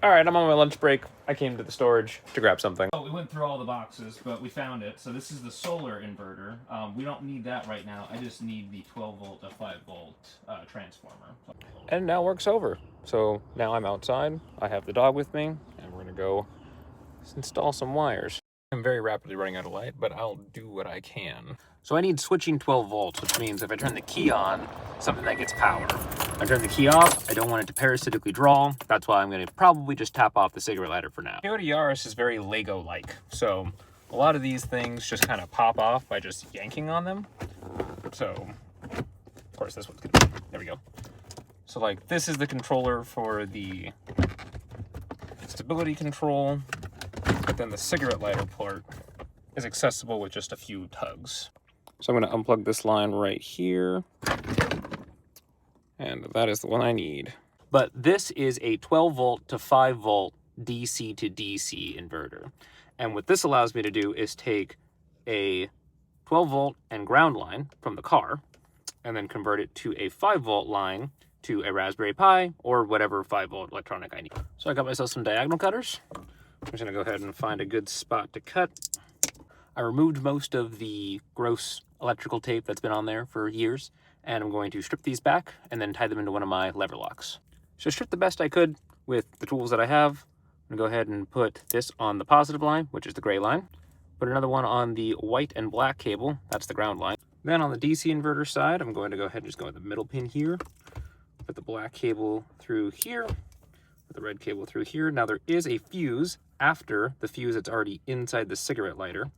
All right, I'm on my lunch break. I came to the storage to grab something. Oh, we went through all the boxes, but we found it. So this is the solar inverter. We don't need that right now. I just need the 12 volt to 5 volt transformer. And now work's over. So now I'm outside. I have the dog with me, and we're gonna go install some wires. I'm very rapidly running out of light, but I'll do what I can. So I need switching 12 volts, which means if I turn the key on, something that gets power. If I turn the key off, I don't want it to parasitically draw. That's why I'm going to probably just tap off the cigarette lighter for now. Toyota Yaris is very Lego-like, so a lot of these things just kind of pop off by just yanking on them. So, of course, this one's gonna be, there we go. So like, this is the controller for the stability control, but then the cigarette lighter port is accessible with just a few tugs. So I'm going to unplug this line right here, and that is the one I need. But this is a 12 volt to 5 volt DC to DC inverter. And what this allows me to do is take a 12 volt and ground line from the car, and then convert it to a 5 volt line to a Raspberry Pi or whatever 5 volt electronic I need. So I got myself some diagonal cutters. I'm just gonna go ahead and find a good spot to cut. I removed most of the gross electrical tape that's been on there for years, and I'm going to strip these back and then tie them into one of my lever locks. So stripped the best I could with the tools that I have. I'm gonna go ahead and put this on the positive line, which is the gray line. Put another one on the white and black cable, that's the ground line. Then on the DC inverter side, I'm going to go ahead and just go with the middle pin here. Put the black cable through here, put the red cable through here. Now there is a fuse after the fuse that's already inside the cigarette lighter.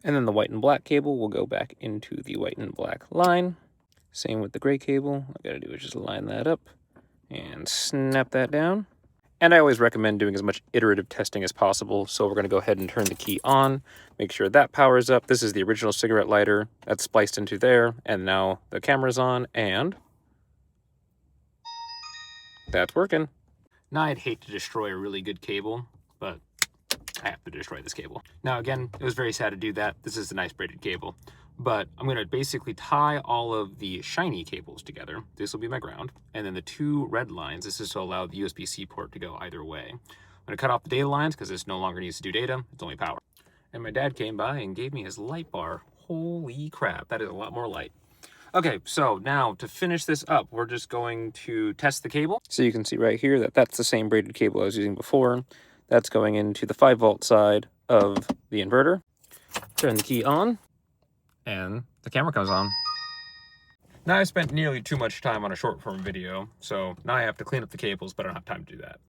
And then the white and black cable will go back into the white and black line. Same with the gray cable. All I gotta do is just line that up and snap that down. And I always recommend doing as much iterative testing as possible. So we're gonna go ahead and turn the key on, make sure that powers up. This is the original cigarette lighter that's spliced into there. And now the camera's on and that's working. Now I'd hate to destroy a really good cable, but I have to destroy this cable. Now again, it was very sad to do that. This is a nice braided cable, but I'm gonna basically tie all of the shiny cables together. This will be my ground. And then the two red lines, this is to allow the USB-C port to go either way. I'm gonna cut off the data lines because this no longer needs to do data, it's only power. And my dad came by and gave me his light bar. Holy crap, that is a lot more light. Okay, so now to finish this up, we're just going to test the cable. So you can see right here that that's the same braided cable I was using before. That's going into the 5 volt side of the inverter. Turn the key on, and the camera comes on. Now I spent nearly too much time on a short form video, so now I have to clean up the cables, but I don't have time to do that.